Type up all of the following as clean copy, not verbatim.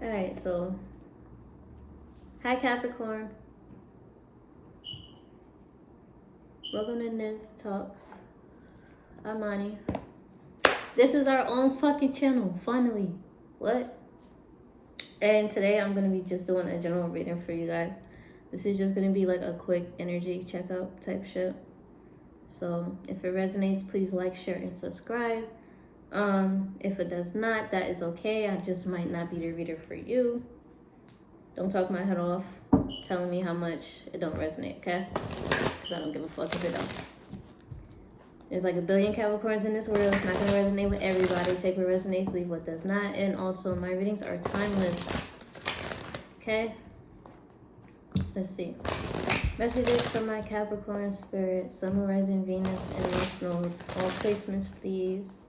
Alright, so hi Capricorn. Welcome to Nymph Talks. I'm Ani. This is our own fucking channel, finally. What? And today I'm gonna be just doing a general reading for you guys. This is just gonna be like a quick energy checkup type shit. So if it resonates, please like, share, and subscribe. If it does not, that is okay. I just might not be the reader for you. Don't talk my head off telling me how much it don't resonate, okay? Because I don't give a fuck if it don't. There's like a billion Capricorns in this world. It's not going to resonate with everybody. Take what resonates, leave what does not. And also, my readings are timeless, okay? Let's see. Messages from my Capricorn spirit. Sun, rising, Venus, and North Node. All placements, please.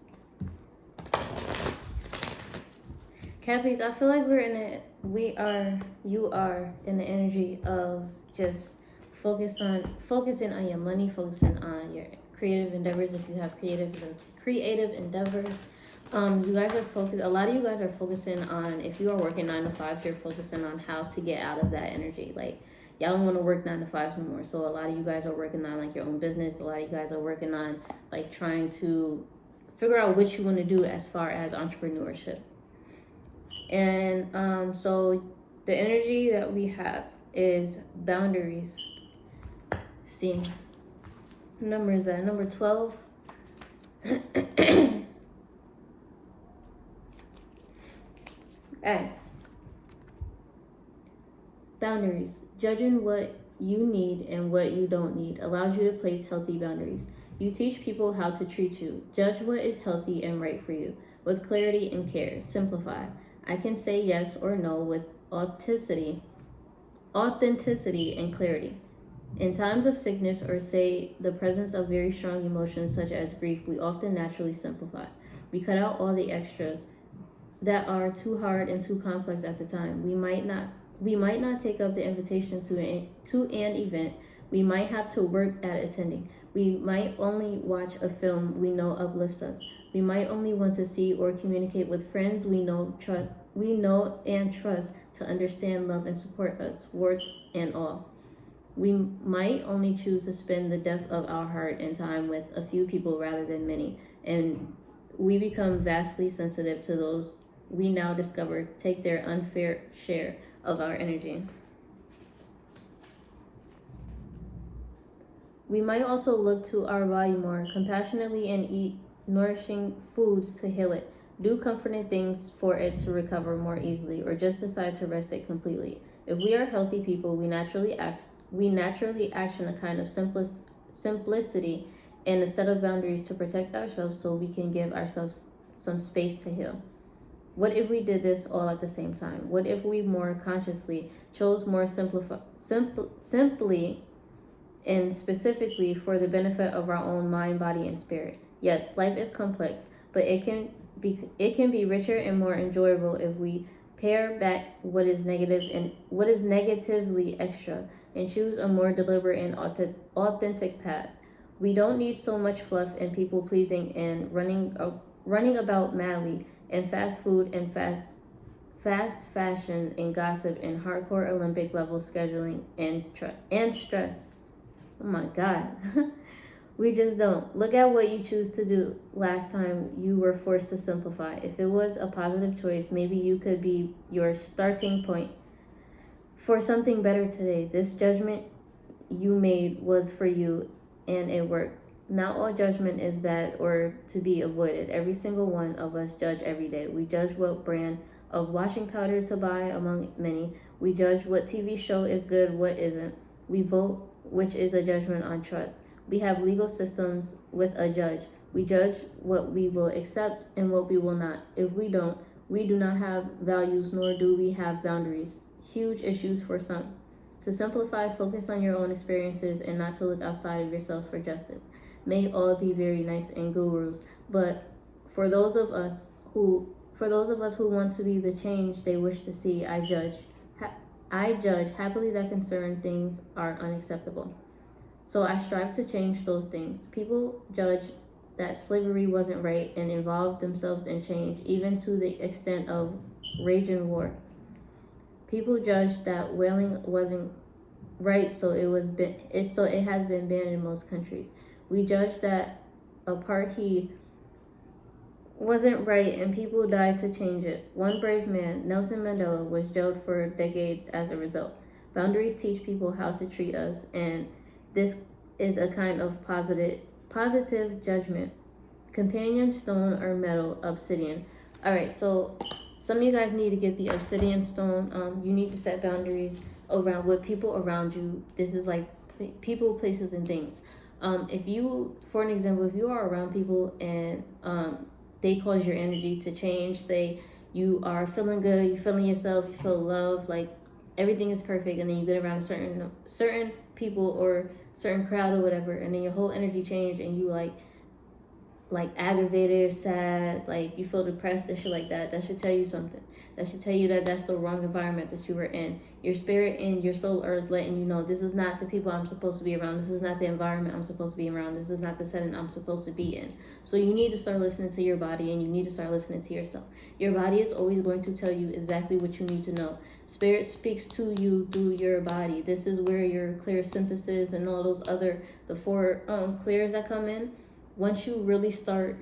Cappies, I feel like you are in the energy of just focusing on your money, focusing on your creative endeavors. If you have creative endeavors, you guys are focused. A lot of you guys are focusing on, if you are working 9 to 5, you're focusing on how to get out of that energy. Like, y'all don't want to work 9 to 5s no more. So a lot of you guys are working on like your own business. A lot of you guys are working on like trying to figure out what you want to do as far as entrepreneurship. And so the energy that we have is boundaries. Let's see, number is that number 12. Alright. Boundaries. Judging what you need and what you don't need allows you to place healthy boundaries. You teach people how to treat you. Judge what is healthy and right for you. With clarity and care. Simplify. I can say yes or no with authenticity and clarity. In times of sickness or say the presence of very strong emotions such as grief, we often naturally simplify. We cut out all the extras that are too hard and too complex at the time. We might not take up the invitation to an event. We might have to work at attending. We might only watch a film we know uplifts us. We might only want to see or communicate with friends we know and trust to understand, love, and support us, warts and all. We might only choose to spend the depth of our heart and time with a few people rather than many, and we become vastly sensitive to those we now discover take their unfair share of our energy. We might also look to our body more compassionately and eat nourishing foods to heal it, do comforting things for it to recover more easily, or just decide to rest it completely. If we are healthy people, we naturally action a kind of simplicity and a set of boundaries to protect ourselves so we can give ourselves some space to heal. What if we did this all at the same time? What if we more consciously chose more simply and specifically for the benefit of our own mind, body, and spirit? Yes, life is complex, but it can be richer and more enjoyable if we pare back what is negative and what is negatively extra and choose a more deliberate and authentic path. We don't need so much fluff and people pleasing and running about madly and fast food and fast fashion and gossip and hardcore Olympic level scheduling and stress. Oh my God. We just don't. Look at what you choose to do last time you were forced to simplify. If it was a positive choice, maybe you could be your starting point for something better today. This judgment you made was for you and it worked. Not all judgment is bad or to be avoided. Every single one of us judge every day. We judge what brand of washing powder to buy among many. We judge what TV show is good, what isn't. We vote, which is a judgment on trust. We have legal systems with a judge. We judge what we will accept and what we will not. If we don't, we do not have values, nor do we have boundaries. Huge issues for some. To simplify, focus on your own experiences and not to look outside of yourself for justice. May all be very nice and gurus, but for those of us who want to be the change they wish to see, I judge happily that concerned things are unacceptable. So I strive to change those things. People judge that slavery wasn't right and involved themselves in change, even to the extent of rage and war. People judged that whaling wasn't right, so it has been banned in most countries. We judged that apartheid wasn't right, and people died to change it. One brave man, Nelson Mandela, was jailed for decades as a result. Boundaries teach people how to treat us, and this is a kind of positive judgment. Companion stone or metal, obsidian. All right, so some of you guys need to get the obsidian stone. You need to set boundaries around with people around you. This is like people, places, and things. If you, for an example, if you are around people and they cause your energy to change, say you are feeling good, you're feeling yourself, you feel love, like everything is perfect, and then you get around a certain people or certain crowd or whatever, and then your whole energy change, and you like aggravated, sad, like you feel depressed and shit like that. That should tell you something. That should tell you that that's the wrong environment that you were in. Your spirit and your soul are letting you know this is not the people I'm supposed to be around. This is not the environment I'm supposed to be around. This is not the setting I'm supposed to be in. So you need to start listening to your body, and you need to start listening to yourself. Your body is always going to tell you exactly what you need to know. Spirit speaks to you through your body. This is where your clear synthesis and all those other, the four clears that come in. Once you really start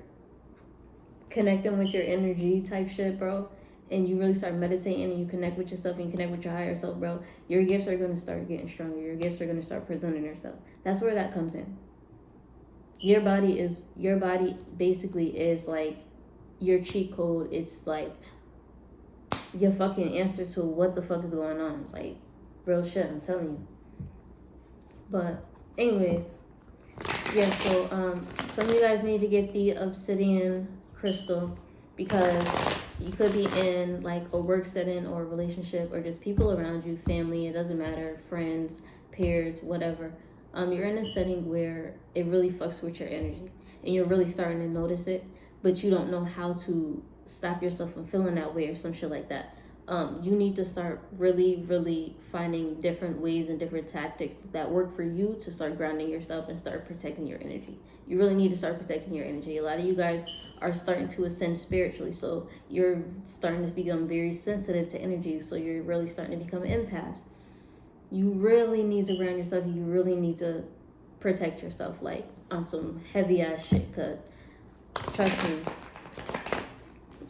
connecting with your energy type shit, bro, and you really start meditating and you connect with yourself and you connect with your higher self, bro, your gifts are going to start getting stronger. Your gifts are going to start presenting themselves. That's where that comes in. Your body basically is like your cheat code. It's like your fucking answer to what the fuck is going on. Like, real shit, I'm telling you. But anyways, yeah, so some of you guys need to get the obsidian crystal, because you could be in like a work setting or a relationship or just people around you, family, it doesn't matter, friends, peers, whatever. You're in a setting where it really fucks with your energy and you're really starting to notice it, but you don't know how to stop yourself from feeling that way or some shit like that. You need to start really finding different ways and different tactics that work for you to start grounding yourself and start protecting your energy. You really need to start protecting your energy. A lot of you guys are starting to ascend spiritually, so you're starting to become very sensitive to energy, so you're really starting to become empaths. You really need to ground yourself. You really need to protect yourself, like on some heavy ass shit, because trust me,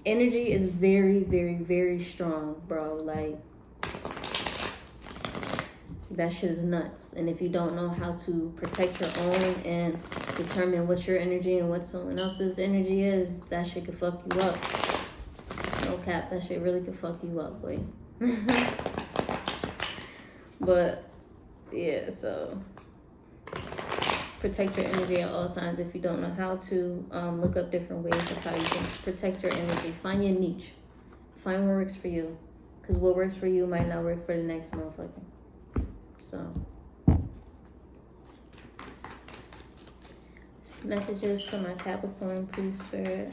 energy is very strong, bro. Like, that shit is nuts. And if you don't know how to protect your own and determine what's your energy and what someone else's energy is, that shit could fuck you up. No cap, that shit really could fuck you up, boy. But yeah, so protect your energy at all times. If you don't know how to, look up different ways of how you can protect your energy. Find your niche. Find what works for you, because what works for you might not work for the next motherfucker. So, messages for my Capricorn, please, Spirit.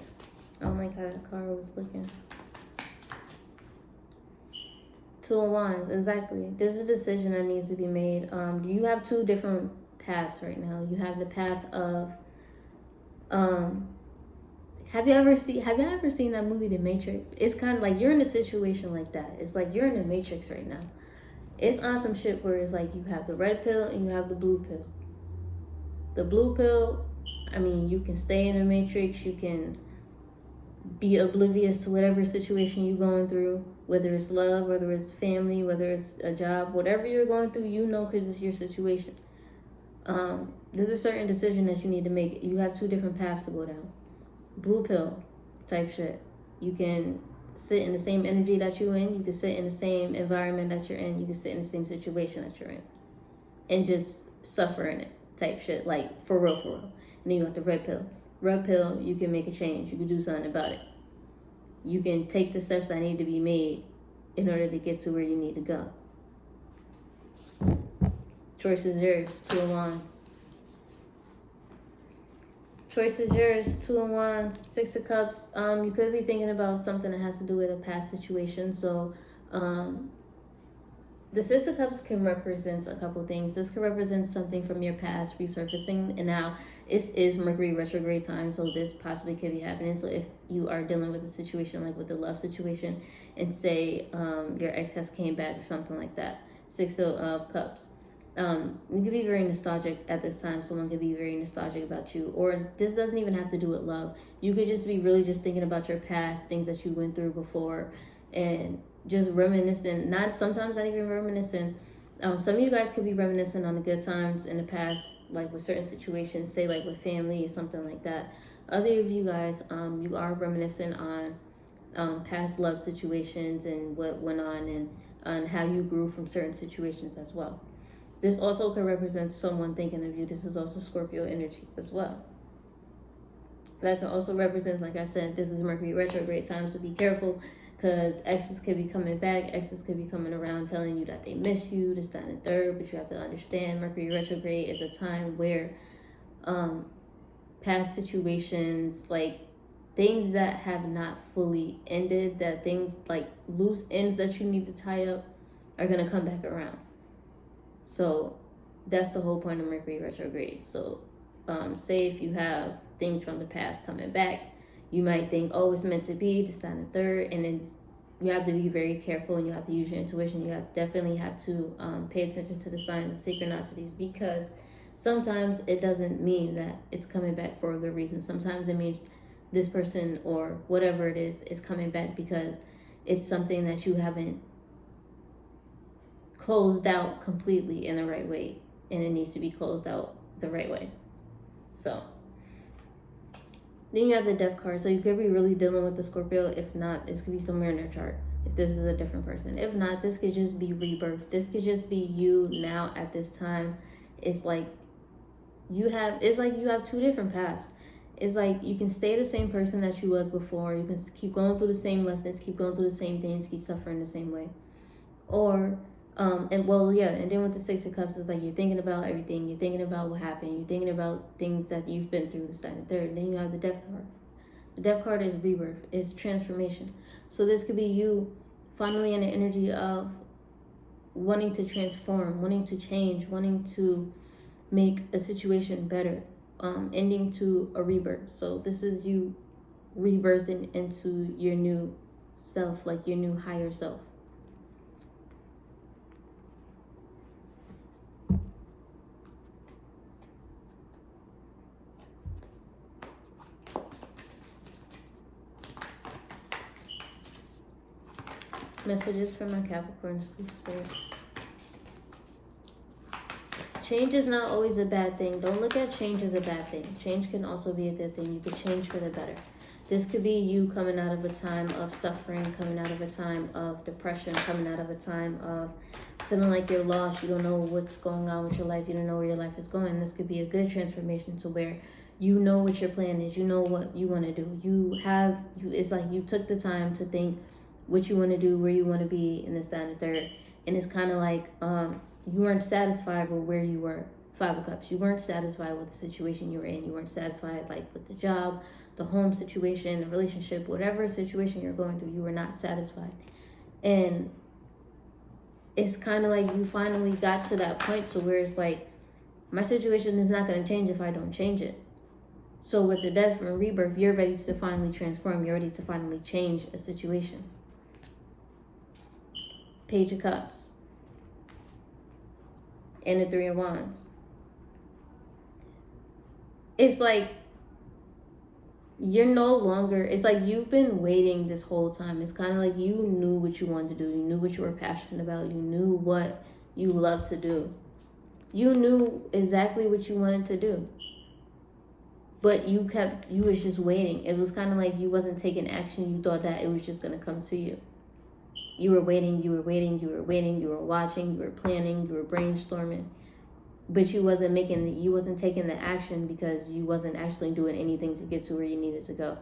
I don't like how that card was looking. Two of Wands, exactly. There's a decision that needs to be made. You have two different paths right now. You have the path of have you ever seen that movie The Matrix? It's kind of like you're in a situation like that. It's like you're in the Matrix right now. It's on some shit where it's like you have the red pill and you have the blue pill. The blue pill, I mean, you can stay in the Matrix, you can be oblivious to whatever situation you're going through, whether it's love, whether it's family, whether it's a job, whatever you're going through, you know, because it's your situation. There's a certain decision that you need to make. You have two different paths to go down. Blue pill type shit. You can sit in the same energy that you're in. You can sit in the same environment that you're in. You can sit in the same situation that you're in. And just suffer in it type shit. Like, for real. And then you got the red pill. Red pill, you can make a change. You can do something about it. You can take the steps that need to be made in order to get to where you need to go. Choice is yours. Two of Wands. Choice is yours. Two of Wands. Six of Cups. You could be thinking about something that has to do with a past situation. So, The Six of Cups can represent a couple things. This can represent something from your past resurfacing, and now this is Mercury retrograde time, so this possibly could be happening. So if you are dealing with a situation like with the love situation, and say your ex has came back or something like that, Six of Cups. You could be very nostalgic at this time. Someone could be very nostalgic about you, or this doesn't even have to do with love. You could just be really just thinking about your past, things that you went through before, and just reminiscing. Sometimes not even reminiscing. Some of you guys could be reminiscing on the good times in the past, like with certain situations, say like with family or something like that. Other of you guys, you are reminiscing on past love situations and what went on how you grew from certain situations as well. This also could represent someone thinking of you. This is also Scorpio energy as well. That can also represent, like I said, this is Mercury retrograde time, so be careful, because exes could be coming back. Exes could be coming around telling you that they miss you, this, that, and the third. But you have to understand, Mercury retrograde is a time where past situations, like things that have not fully ended, that things like loose ends that you need to tie up, are going to come back around. So that's the whole point of Mercury retrograde. So say if you have things from the past coming back, you might think, oh, it's meant to be, this, that, and the third. And then you have to be very careful, and you have to use your intuition. You definitely have to pay attention to the signs and synchronicities, because sometimes it doesn't mean that it's coming back for a good reason. Sometimes it means this person or whatever it is coming back because it's something that you haven't closed out completely in the right way, and it needs to be closed out the right way. So then you have the Death card. So you could be really dealing with the Scorpio. If not, this could be somewhere in their chart, if this is a different person. If not, this could just be rebirth. This could just be you now at this time. It's like you have two different paths. It's like you can stay the same person that you was before. You can keep going through the same lessons, keep going through the same things, keep suffering the same way. Or and then with the Six of Cups, it's like you're thinking about everything. You're thinking about what happened. You're thinking about things that you've been through, this, that, and the third. And then you have the Death card. The Death card is rebirth, is transformation. So this could be you finally in the energy of wanting to transform, wanting to change, wanting to make a situation better, ending to a rebirth. So this is you rebirthing into your new self, like your new higher self. Messages from my Capricorns, please, Spirit. Change is not always a bad thing. Don't look at change as a bad thing. Change can also be a good thing. You could change for the better. This could be you coming out of a time of suffering, coming out of a time of depression, coming out of a time of feeling like you're lost. You don't know what's going on with your life. You don't know where your life is going. This could be a good transformation to where you know what your plan is. You know what you want to do. It's like you took the time to think what you want to do, where you want to be, and this, that, and the third. And it's kind of like you weren't satisfied with where you were. Five of Cups. You weren't satisfied with the situation you were in. You weren't satisfied like with the job, the home situation, the relationship, whatever situation you're going through. You were not satisfied. And it's kind of like you finally got to that point, so where it's like, my situation is not going to change if I don't change it. So with the Death and rebirth, you're ready to finally transform. You're ready to finally change a situation. Page of Cups. And the Three of Wands. It's like you're no longer, it's like you've been waiting this whole time. It's kind of like you knew what you wanted to do. You knew what you were passionate about. You knew what you love to do. You knew exactly what you wanted to do. But you was just waiting. It was kind of like you wasn't taking action. You thought that it was just going to come to you. You were waiting, you were watching, you were planning, you were brainstorming. But you wasn't taking the action because you wasn't actually doing anything to get to where you needed to go.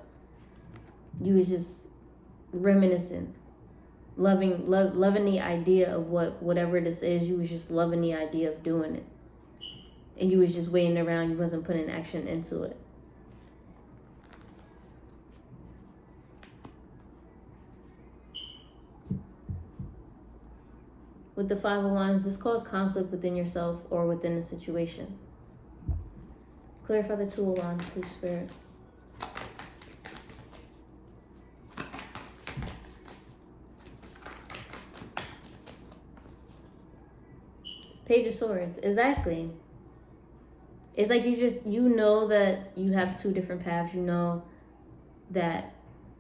You was just reminiscing, loving the idea of whatever this is. You was just loving the idea of doing it. And you was just waiting around. You wasn't putting action into it. With the Five of Wands, this caused conflict within yourself or within the situation. Clarify the Two of Wands, please, Spirit. Page of Swords. Exactly. It's like you know that you have two different paths. You know that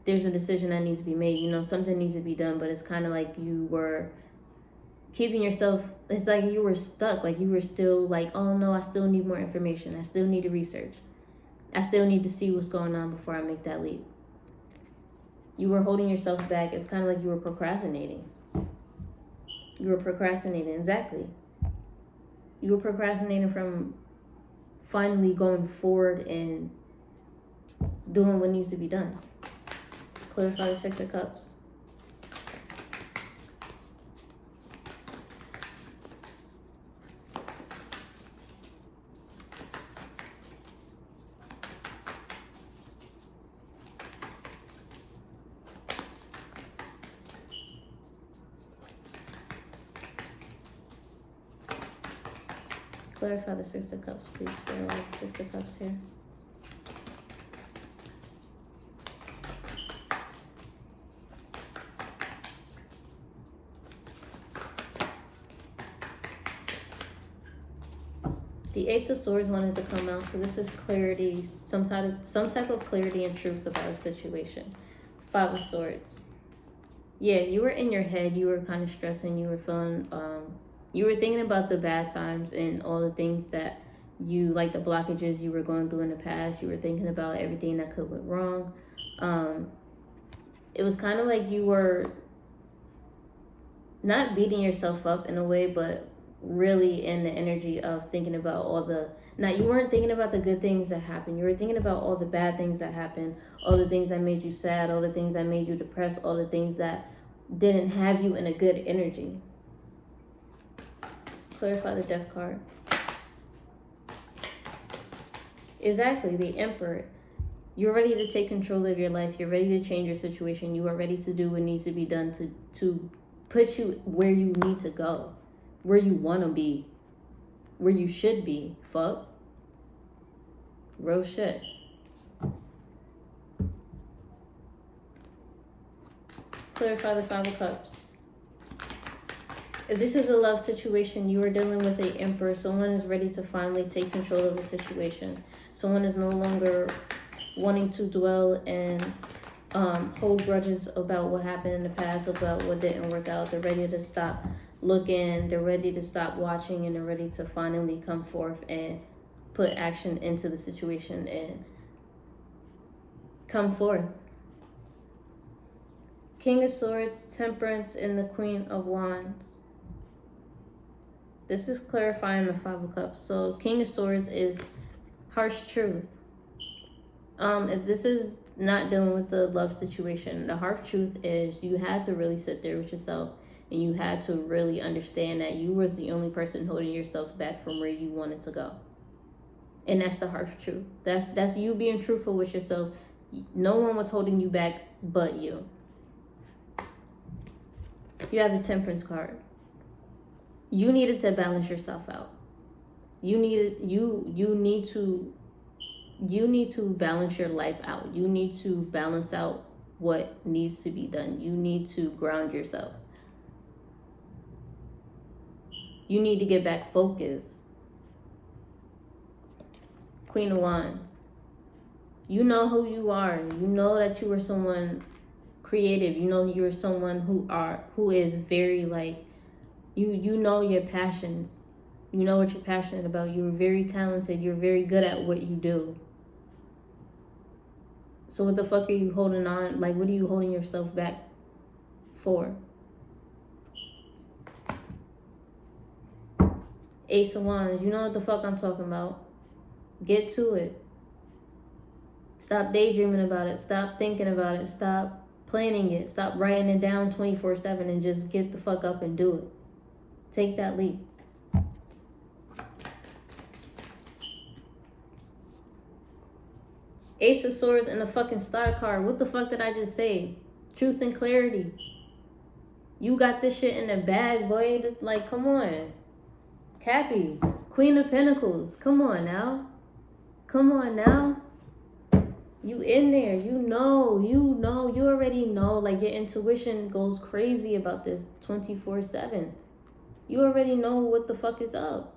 there's a decision that needs to be made. You know something needs to be done, but it's kind of like you were keeping yourself, it's like you were stuck. Like you were still like, oh no, I still need more information. I still need to research. I still need to see what's going on before I make that leap. You were holding yourself back. It's kind of like you were procrastinating. You were procrastinating, exactly. You were procrastinating from finally going forward and doing what needs to be done. Clarify the Six of Cups. Clarify the Six of Cups, please. Spirit, why is the Six of Cups here? The Ace of Swords wanted to come out, so this is clarity, some type of clarity and truth about a situation. Five of Swords. Yeah, you were in your head. You were kind of stressing. You were feeling. You were thinking about the bad times and all the things that you, like the blockages you were going through in the past. You were thinking about everything that could went wrong. It was kind of like you were not beating yourself up in a way, but really in the energy of thinking about all the, now you weren't thinking about the good things that happened. You were thinking about all the bad things that happened, all the things that made you sad, all the things that made you depressed, all the things that didn't have you in a good energy. Clarify the Death card. Exactly, the Emperor. You're ready to take control of your life. You're ready to change your situation. You are ready to do what needs to be done to put you where you need to go, where you want to be, where you should be. Fuck. Real shit. Clarify the Five of Cups. If this is a love situation, you are dealing with an Emperor. Someone is ready to finally take control of the situation. Someone is no longer wanting to dwell and hold grudges about what happened in the past, about what didn't work out. They're ready to stop looking. They're ready to stop watching, and they're ready to finally come forth and put action into the situation and come forth. King of Swords, Temperance, and the Queen of Wands. This is clarifying the Five of Cups. So King of Swords is harsh truth. If this is not dealing with the love situation, the harsh truth is you had to really sit there with yourself and you had to really understand that you was the only person holding yourself back from where you wanted to go. And that's the harsh truth. That's you being truthful with yourself. No one was holding you back but you. You have the Temperance card. You needed to balance yourself out. You need to balance your life out. You need to balance out what needs to be done. You need to ground yourself. You need to get back focused. Queen of Wands. You know who you are. You know that you are someone creative. You know you're someone who is very like, you know your passions. You know what you're passionate about. You're very talented. You're very good at what you do. So what the fuck are you holding on? Like, what are you holding yourself back for? Ace of Wands. You know what the fuck I'm talking about. Get to it. Stop daydreaming about it. Stop thinking about it. Stop planning it. Stop writing it down 24/7 and just get the fuck up and do it. Take that leap. Ace of Swords and the fucking Star card. What the fuck did I just say? Truth and clarity. You got this shit in the bag, boy. Like, come on. Cappy. Queen of Pentacles. Come on now. Come on now. You in there. You already know. Like, your intuition goes crazy about this 24/7. You already know what the fuck is up.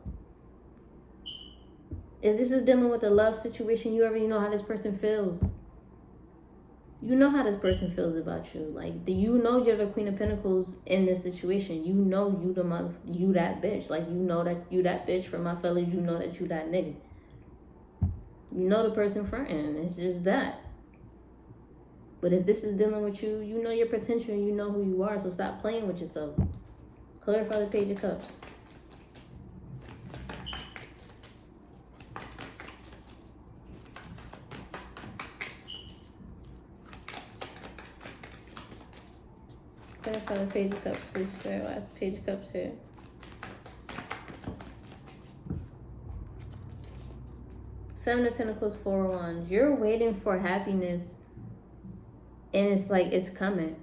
If this is dealing with a love situation, you already know how this person feels. You know how this person feels about you. Like, you know you're the Queen of Pentacles in this situation. You know you that bitch. Like, you know that you that bitch. For my fellas, you know that you that nigga. You know the person fronting. It's just that. But if this is dealing with you, you know your potential and you know who you are. So stop playing with yourself. Clarify the Page of Cups. Clarify the Page of Cups, please. Spirit, last Page of Cups here. Seven of Pentacles, Four of Wands. You're waiting for happiness, and it's like it's coming.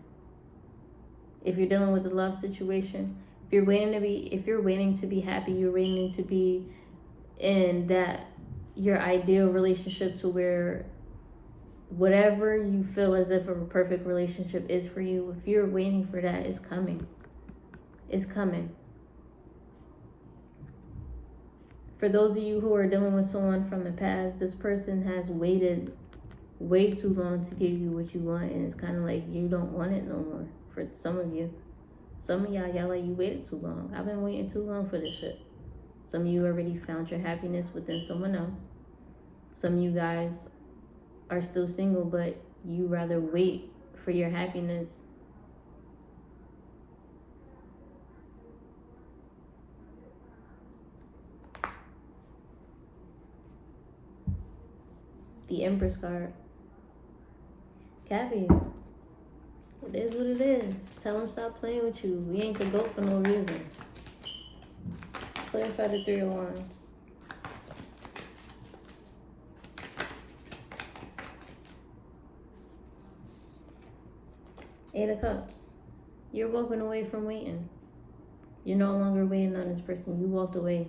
If you're dealing with a love situation, if you're waiting to be happy, you're waiting to be in that your ideal relationship to where whatever you feel as if a perfect relationship is for you, if you're waiting for that, it's coming. It's coming. For those of you who are dealing with someone from the past, this person has waited way too long to give you what you want, and it's kind of like you don't want it no more. For some of you. Some of y'all like, you waited too long. I've been waiting too long for this shit. Some of you already found your happiness within someone else. Some of you guys are still single, but you rather wait for your happiness. The Empress card. Cappies. It is what it is. Tell them stop playing with you. We ain't the goat for no reason. Clarify the Three of Wands. Eight of Cups. You're walking away from waiting. You're no longer waiting on this person. You walked away.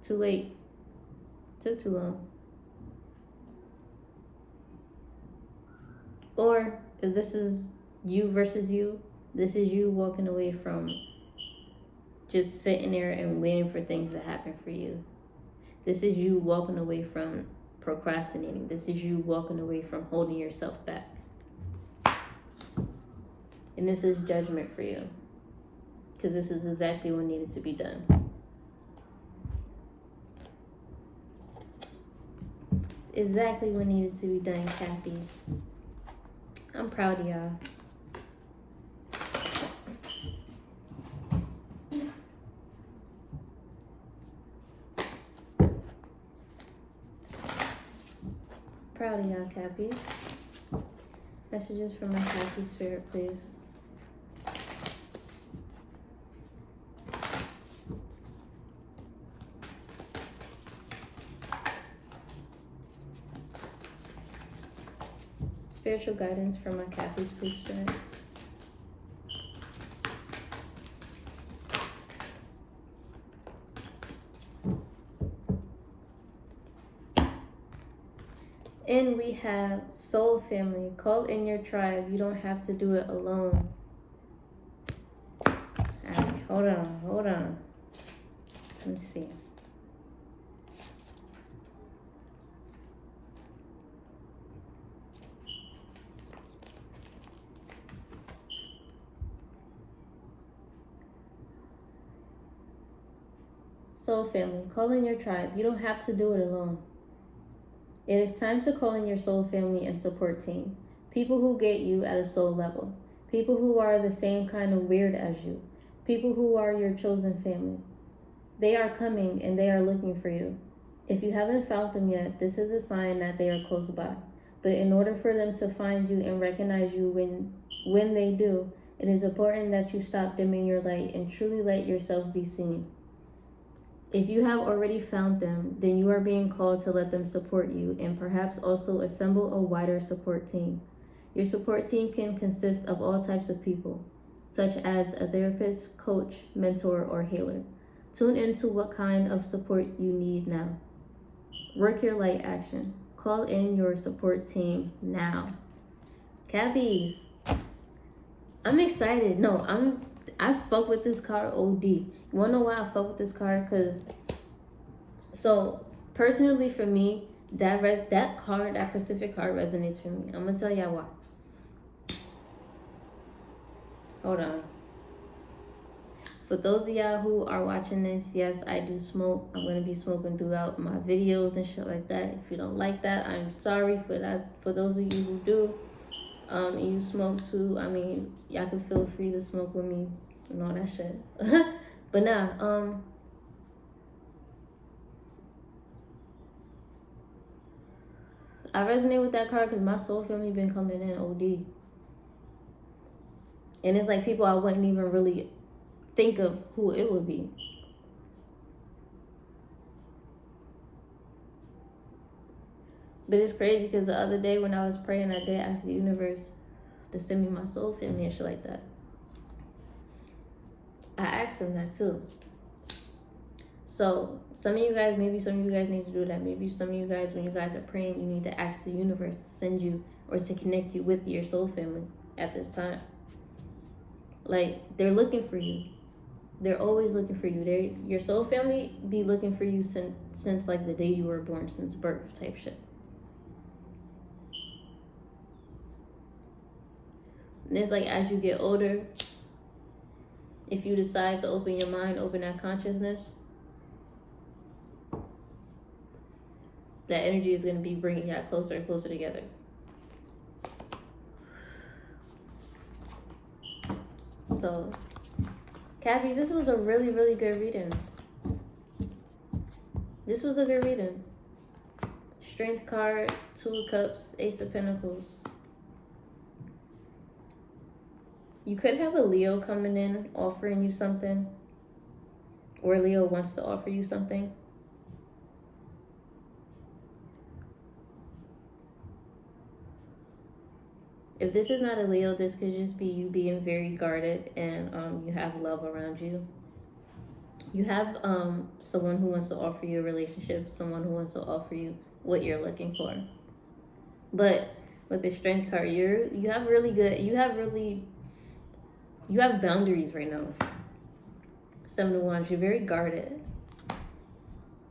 Too late. Took too long. Or if this is you versus you, this is you walking away from just sitting there and waiting for things to happen for you. This is you walking away from procrastinating. This is you walking away from holding yourself back. And this is judgment for you. Because this is exactly what needed to be done. Exactly what needed to be done, Cappies. I'm proud of y'all. Proud of y'all, Cappies. Messages from my Cappy spirit, please. Spiritual guidance from my Cappy's please, spirit. And we have Soul Family. Call in your tribe. You don't have to do it alone. Alright, hold on. Let's see. Soul Family. Call in your tribe. You don't have to do it alone. It is time to call in your soul family and support team. People who get you at a soul level. People who are the same kind of weird as you. People who are your chosen family. They are coming and they are looking for you. If you haven't found them yet, this is a sign that they are close by. But in order for them to find you and recognize you when they do, it is important that you stop dimming your light and truly let yourself be seen. If you have already found them, then you are being called to let them support you and perhaps also assemble a wider support team. Your support team can consist of all types of people. such as a therapist, coach, mentor, or healer. Tune into what kind of support you need now. Work your light action. Call in your support team now. Cappies, I'm excited. I fuck with this card OD. You wanna know why I fuck with this card? So personally for me, that Pacific card resonates for me. I'm gonna tell y'all why. Hold on. For those of y'all who are watching this, yes, I do smoke. I'm gonna be smoking throughout my videos and shit like that. If you don't like that, I'm sorry for that. For those of you who do, you smoke too, I mean, y'all can feel free to smoke with me and all that shit. But nah, I resonate with that card because my soul family been coming in OD. And it's like people I wouldn't even really think of who it would be. But it's crazy because the other day when I was praying, I did ask the universe to send me my soul family and shit like that. I asked him that too. So maybe some of you guys need to do that. Maybe some of you guys, when you guys are praying, you need to ask the universe to send you or to connect you with your soul family at this time. Like, they're looking for you. They're always looking for you. Your soul family be looking for you since like the day you were born, since birth type shit. And it's like as you get older, if you decide to open your mind, open that consciousness, that energy is going to be bringing you closer and closer together. So, Cappies, this was a really, really good reading. This was a good reading. Strength card, Two of Cups, Ace of Pentacles. You could have a Leo coming in offering you something, or Leo wants to offer you something. If this is not a Leo, this could just be you being very guarded and you have love around you. You have someone who wants to offer you a relationship, someone who wants to offer you what you're looking for. But with the Strength card, you have boundaries right now. 7 of Wands, you're very guarded.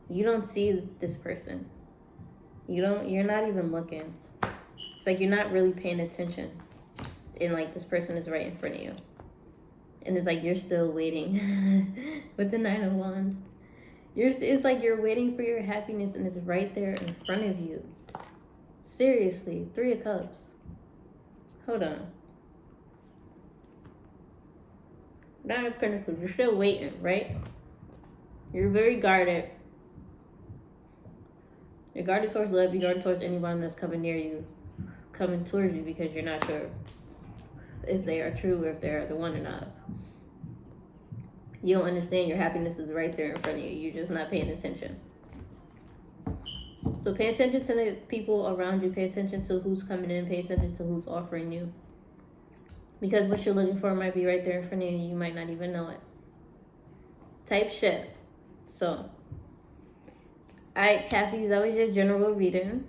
You don't see this person. You're not even looking. It's like you're not really paying attention. And like this person is right in front of you. And it's like you're still waiting with the 9 of Wands. It's like you're waiting for your happiness and it's right there in front of you. Seriously, 3 of Cups. Hold on. 9 of Pentacles, you're still waiting, right? You're very guarded. You're guarded towards love. You're guarded towards anyone that's coming near you, coming towards you, because you're not sure if they are true or if they're the one or not. You don't understand your happiness is right there in front of you. You're just not paying attention. So pay attention to the people around you. Pay attention to who's coming in. Pay attention to who's offering you. Because what you're looking for might be right there in front of you. You might not even know it. Type shit. So, alright, Cappies, that was your general reading.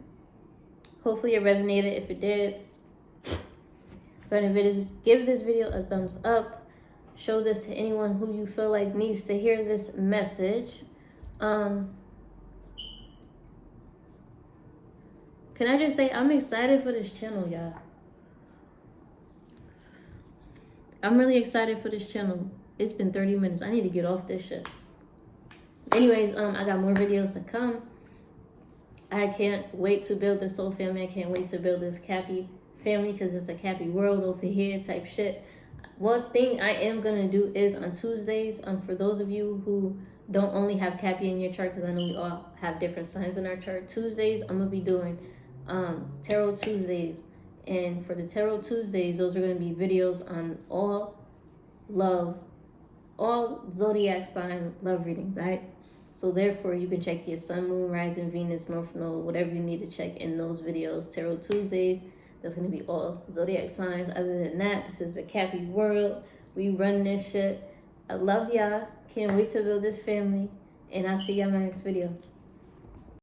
Hopefully it resonated. If it did, go ahead and give this video a thumbs up. Show this to anyone who you feel like needs to hear this message. Can I just say, I'm excited for this channel, y'all. I'm really excited for this channel. It's been 30 minutes. I need to get off this shit. Anyways, I got more videos to come. I can't wait to build this soul family. I can't wait to build this Cappy family because it's a Cappy world over here type shit. One thing I am going to do is on Tuesdays, for those of you who don't only have Cappy in your chart, because I know we all have different signs in our chart. Tuesdays, I'm going to be doing Tarot Tuesdays. And for the Tarot Tuesdays, those are going to be videos on all zodiac sign love readings, all right? So therefore, you can check your sun, moon, rising, Venus, North Node, whatever you need to check in those videos. Tarot Tuesdays, that's going to be all zodiac signs. Other than that, this is a Cappy world We run this shit. I love y'all. Can't wait to build this family. And I'll see y'all in my next video.